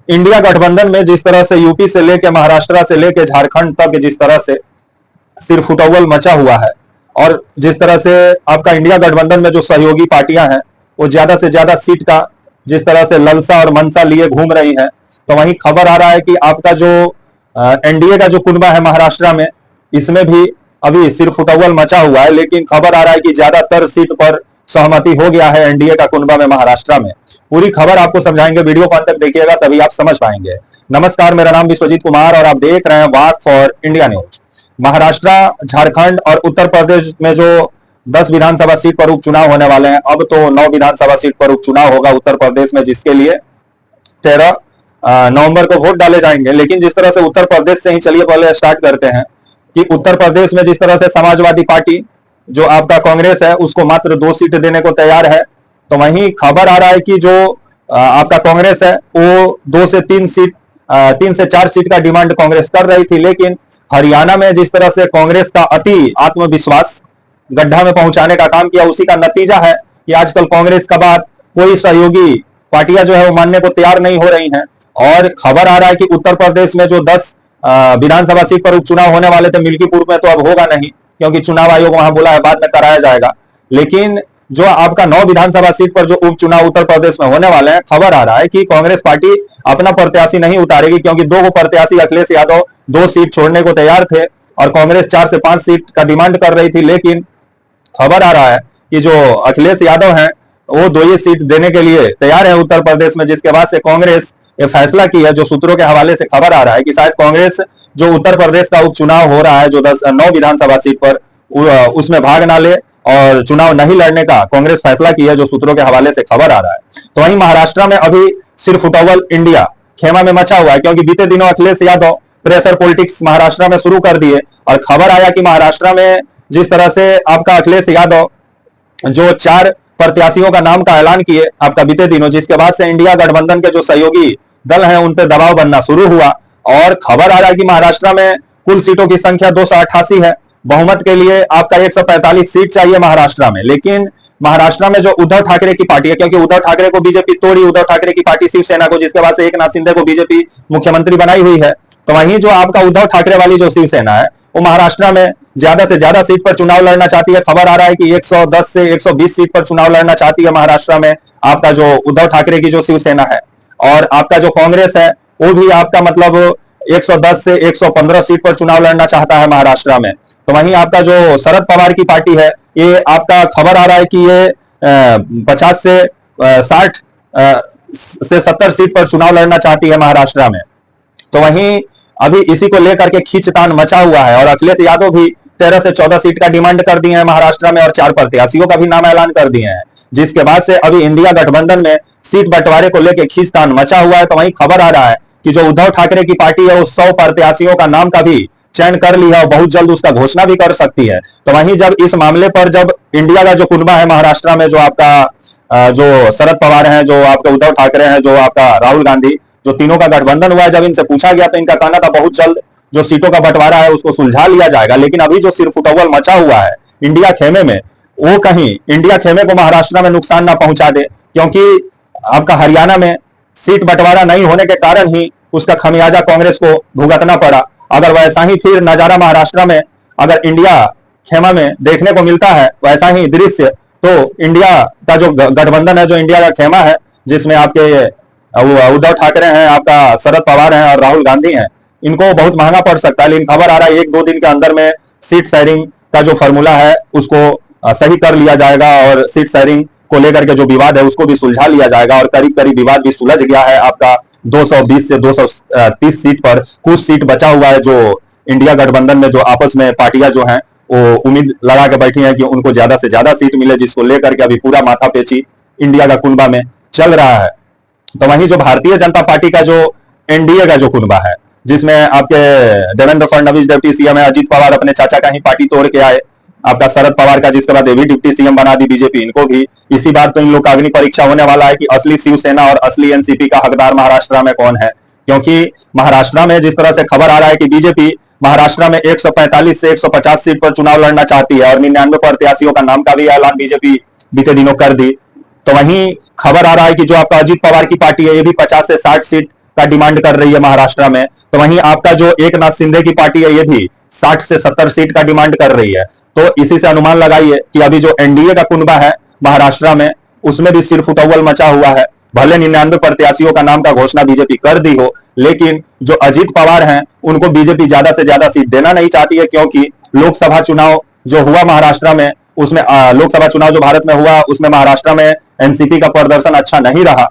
India गठबंधन में जिस तरह से यूपी से लेके महाराष्ट्र से लेके झारखंड तक जिस तरह से सिरफुटौल मचा हुआ है, और जिस तरह से आपका इंडिया गठबंधन में जो सहयोगी पार्टियां हैं वो ज्यादा से ज्यादा सीट का जिस तरह से ललसा और मनसा लिए घूम रही हैं, तो वहीं खबर आ रहा है कि आपका जो एनडीए का जो कुनबा है महाराष्ट्र में, इसमें भी अभी सिरफुटौल मचा हुआ है। लेकिन खबर आ रहा है कि ज्यादातर सीट पर सहमति हो गया है एनडीए का कुनबा में महाराष्ट्र में। पूरी खबर आपको समझाएंगे, वीडियो को अंत तक देखिएगा तभी आप समझ पाएंगे। नमस्कार, मेरा नाम विश्वजीत कुमार और आप देख रहे हैं walk for India news. Maharashtra, Jharkhand और उत्तर प्रदेश में जो 10 विधानसभा सीट पर उपचुनाव होने वाले हैं, अब तो 9 विधानसभा सीट पर उपचुनाव होगा उत्तर प्रदेश में, जिसके लिए 13 नवंबर को वोट डाले जाएंगे। लेकिन जिस तरह से उत्तर प्रदेश से ही चलिए पहले स्टार्ट करते हैं कि उत्तर प्रदेश में जिस तरह से समाजवादी पार्टी जो आपका कांग्रेस है उसको मात्र 2 सीट देने को तैयार है, तो वहीं खबर आ रहा है कि जो आपका कांग्रेस है वो 2 से 3 सीट 3 से 4 सीट का डिमांड कांग्रेस कर रही थी। लेकिन हरियाणा में जिस तरह से कांग्रेस का अति आत्मविश्वास गड्ढा में पहुंचाने का काम किया, उसी का नतीजा है कि आजकल कांग्रेस का बात कोई सहयोगी पार्टियां जो है वो मानने को तैयार नहीं हो रही हैं। और खबर आ रहा है कि उत्तर प्रदेश में जो 10 विधानसभा सीट पर उपचुनाव होने वाले थे मिल्कीपुर में, तो अब होगा नहीं, क्योंकि चुनाव आयोग वहां बोला है बाद में कराया जाएगा। लेकिन जो आपका 9 विधानसभा सीट पर जो उपचुनाव उत्तर प्रदेश में होने वाले हैं, खबर आ रहा है कि कांग्रेस पार्टी अपना प्रत्याशी नहीं उतारेगी, क्योंकि 2 प्रत्याशी अखिलेश यादव 2 सीट छोड़ने को तैयार थे और कांग्रेस 4 से 5 सीट का डिमांड कर रही थी। लेकिन खबर आ रहा है कि जो अखिलेश यादव हैं वो 2 ही सीट देने के लिए तैयार है उत्तर प्रदेश में, जिसके बाद से कांग्रेस ये फैसला की है। जो सूत्रों के हवाले से खबर आ रहा है कि शायद कांग्रेस जो उत्तर प्रदेश का उपचुनाव हो रहा है जो 9 विधानसभा सीट पर, उसमें भाग ना ले और चुनाव नहीं लड़ने का कांग्रेस फैसला की है, जो सूत्रों के हवाले से खबर आ रहा है। तो वहीं महाराष्ट्र में अभी सिरफुटौल इंडिया खेमा में मचा हुआ है, क्योंकि बीते दिनों अखिलेश यादव प्रेशर पॉलिटिक्स महाराष्ट्र में शुरू कर दिए और खबर आया कि महाराष्ट्र में जिस तरह से आपका अखिलेश यादव जो 4 प्रत्याशियों का नाम का ऐलान किए आपका बीते दिनों, जिसके बाद से इंडिया गठबंधन के जो सहयोगी दल हैं उन पर दबाव बनना शुरू हुआ। और खबर आ रहा है कि महाराष्ट्र में कुल सीटों की संख्या 288 है, बहुमत के लिए आपका 145 सीट चाहिए महाराष्ट्र में। लेकिन महाराष्ट्र में जो उद्धव ठाकरे की पार्टी है, क्योंकि उद्धव ठाकरे को बीजेपी तोड़ी, उद्धव ठाकरे की पार्टी शिवसेना को, जिसके बाद से एकनाथ शिंदे को बीजेपी मुख्यमंत्री बनाई हुई है, तो वहीं जो आपका उद्धव ठाकरे वाली जो शिवसेना है वो महाराष्ट्र में ज्यादा से ज्यादा सीट पर चुनाव लड़ना चाहती है। खबर आ रहा है कि 110 से 120 सीट पर चुनाव लड़ना चाहती है महाराष्ट्र में आपका जो उद्धव ठाकरे की जो शिवसेना है। और आपका जो कांग्रेस है वो भी आपका मतलब 110 से 115 सीट पर चुनाव लड़ना चाहता है महाराष्ट्र में। तो वहीं आपका जो शरद पवार की पार्टी है ये आपका खबर आ रहा है कि ये 50 से 60 से 70 सीट पर चुनाव लड़ना चाहती है महाराष्ट्र में। तो वहीं अभी इसी को लेकर के खींचतान मचा हुआ है और अखिलेश यादव भी 13 से 14 सीट का डिमांड कर दिए हैं महाराष्ट्र में और 4 प्रत्याशियों का भी नाम ऐलान कर दिए हैं, जिसके बाद से अभी इंडिया गठबंधन में सीट बंटवारे को लेकर खींचतान मचा हुआ है। तो वहीं खबर आ रहा है कि जो उद्धव ठाकरे की पार्टी है उस 100 प्रत्याशियों का नाम का भी चयन कर लिया और बहुत जल्द उसका घोषणा भी कर सकती है। तो वहीं जब इस मामले पर जब इंडिया का जो कुनबा है महाराष्ट्र में, जो आपका जो शरद पवार है, जो आपका उद्धव ठाकरे हैं, जो आपका राहुल गांधी, जो तीनों का गठबंधन हुआ है, जब इनसे पूछा गया तो इनका कहना था बहुत जल्द जो सीटों का बंटवारा है उसको सुलझा लिया जाएगा। लेकिन अभी जो सिरफुटौल मचा हुआ है इंडिया खेमे में, वो कहीं इंडिया खेमे को महाराष्ट्र में नुकसान ना पहुंचा दे, क्योंकि आपका हरियाणा में सीट बंटवारा नहीं होने के कारण ही उसका खमियाजा कांग्रेस को भुगतना पड़ा। अगर वैसा ही फिर नजारा महाराष्ट्र में अगर इंडिया खेमा में देखने को मिलता है, वैसा ही दृश्य, तो इंडिया का जो गठबंधन है, जो इंडिया का खेमा है, जिसमें आपके उद्धव ठाकरे हैं, आपका शरद पवार हैं और राहुल गांधी हैं, इनको बहुत महंगा पड़ सकता है। लेकिन खबर आ रहा है 1-2 दिन के अंदर में सीट शेयरिंग का जो फॉर्मूला है उसको सही कर लिया जाएगा और सीट शेयरिंग को लेकर के जो विवाद है उसको भी सुलझा लिया जाएगा। और करीब करीब विवाद भी सुलझ गया है आपका 220 से 230 सीट पर। कुछ सीट बचा हुआ है जो इंडिया गठबंधन में जो आपस में पार्टियां जो हैं वो उम्मीद लगा के बैठी हैं कि उनको ज्यादा से ज्यादा सीट मिले, जिसको लेकर के अभी पूरा माथापेची इंडिया का कुनबा में चल रहा है। तो वहीं जो भारतीय जनता पार्टी का जो एनडीए का जो कुनबा है, जिसमें आपके देवेंद्र फडणवीस डिप्टी सीएम है, अजीत पवार अपने चाचा का ही पार्टी तोड़ के आए, आपका शरद पवार का जिसके बाद भी डिप्टी सीएम बना दी बीजेपी, इनको भी इसी बार तो इन लोग का अग्नि परीक्षा होने वाला है कि असली शिवसेना और असली एनसीपी का हकदार महाराष्ट्र में कौन है। क्योंकि महाराष्ट्र में जिस तरह से खबर आ रहा है कि बीजेपी महाराष्ट्र में 145 से 150 सीट पर चुनाव लड़ना चाहती है और 99 प्रत्याशियों का नाम का भी ऐलान बीजेपी बीते दिनों कर दी। तो वहीं खबर आ रहा है कि जो आपका अजीत पवार की पार्टी है ये भी 50 से 60 सीट का डिमांड कर रही है महाराष्ट्र में, तो वहीं आपका जो एकनाथ शिंदे की पार्टी है ये भी 60 से 70 सीट का डिमांड कर रही है। तो इसी से अनुमान लगाइए कि अभी जो एनडीए का कुनबा है महाराष्ट्र में, उसमें भी सिर फुटौल मचा हुआ है। भले 99 प्रत्याशियों का नाम का घोषणा बीजेपी कर दी हो, लेकिन जो अजीत पवार हैं उनको बीजेपी ज्यादा से ज्यादा सीट देना नहीं चाहती है, क्योंकि लोकसभा चुनाव जो हुआ महाराष्ट्र में, उसमें लोकसभा चुनाव जो भारत में हुआ उसमें महाराष्ट्र में एनसीपी का प्रदर्शन अच्छा नहीं रहा,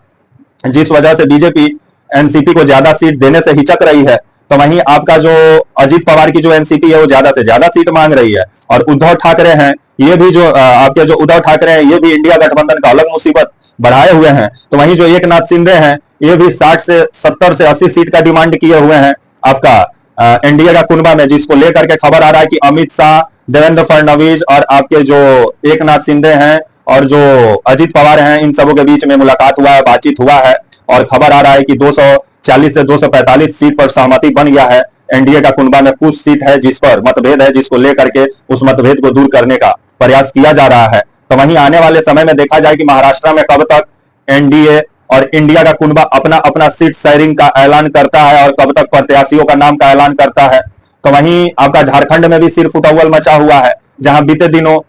जिस वजह से बीजेपी एनसीपी को ज्यादा सीट देने से हिचक रही है। तो वहीं आपका जो अजीत पवार की जो एनसीपी है वो ज्यादा से ज्यादा सीट मांग रही है। और उद्धव ठाकरे हैं, ये भी जो आपके जो उद्धव ठाकरे हैं ये भी इंडिया गठबंधन का अलग मुसीबत बढ़ाए हुए हैं। तो वहीं जो एकनाथ शिंदे हैं ये भी 60 से 70 से 80 सीट का डिमांड किए हुए हैं आपका एनडीए का कुनबा में, जिसको लेकर के खबर आ रहा है कि अमित शाह, देवेंद्र फडणवीस और आपके जो एकनाथ शिंदे हैं और जो अजीत पवार हैं, इन सबों के बीच में मुलाकात हुआ है, बातचीत हुआ है। और खबर आ रहा है कि 240 से 245 सीट पर सहमति बन गया है। एनडीए का कुनबा में कुछ सीट है जिस पर मतभेद है, जिसको लेकर के उस मतभेद को दूर करने का प्रयास किया जा रहा है। तो वहीं आने वाले समय में देखा जाए कि महाराष्ट्र में कब तक एनडीए और इंडिया का कुनबा अपना अपना सीट शेयरिंग का ऐलान करता है और कब तक प्रत्याशियों का नाम का ऐलान करता है। तो वहीं आपका झारखंड में भी सिर फुटौल मचा हुआ है, जहां बीते दिनों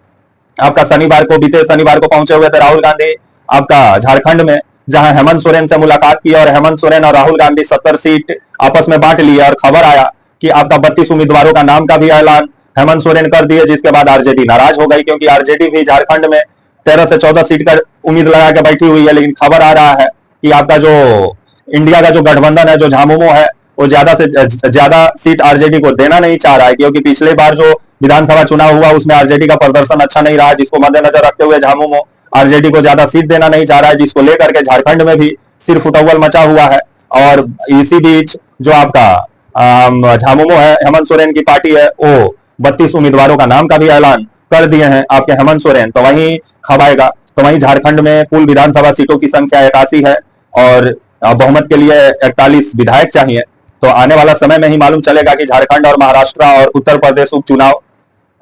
आपका बीते शनिवार को पहुंचे हुए थे राहुल गांधी आपका झारखंड में, जहां हेमंत सोरेन से मुलाकात की और हेमंत सोरेन और राहुल गांधी 70 सीट आपस में बांट लिए। और खबर आया कि आपका 32 उम्मीदवारों का नाम का भी ऐलान हेमंत सोरेन कर दिए, जिसके बाद आरजेडी नाराज हो गई, क्योंकि आरजेडी भी झारखंड में 13 से 14 सीट का उम्मीद लगा के बैठी हुई है। लेकिन खबर आ रहा है कि आपका जो इंडिया का जो गठबंधन है, जो झामुमो है, वो ज्यादा से ज्यादा सीट आरजेडी को देना नहीं चाह रहा है, क्योंकि पिछले बार जो विधानसभा चुनाव हुआ उसमें आरजेडी का प्रदर्शन अच्छा नहीं रहा, जिसको मद्देनजर रखते हुए झामुमो आरजेडी को ज्यादा सीट देना नहीं चाह रहा है, जिसको लेकर के झारखंड में भी सिर फुटौल मचा हुआ है। और इसी बीच जो आपका झामुमो है, हेमंत सोरेन की पार्टी है, वो 32 उम्मीदवारों का नाम का भी ऐलान कर दिए हैं आपके हेमंत सोरेन। तो वहीं खबाएगा, तो वहीं झारखंड में कुल विधानसभा सीटों की संख्या 81 है और बहुमत के लिए 41 विधायक चाहिए। तो आने वाला समय में ही मालूम चलेगा कि झारखंड और महाराष्ट्र और उत्तर प्रदेश उपचुनाव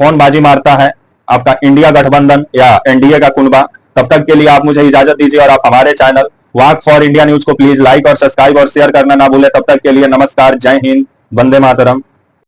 कौन बाजी मारता है, आपका इंडिया गठबंधन या एनडीए का कुनबा। तब तक के लिए आप मुझे इजाजत दीजिए और आप हमारे channel walk for India news को प्लीज लाइक और सब्सक्राइब और शेयर करना ना भूले। तब तक के लिए नमस्कार, जय हिंद, वंदे मातरम।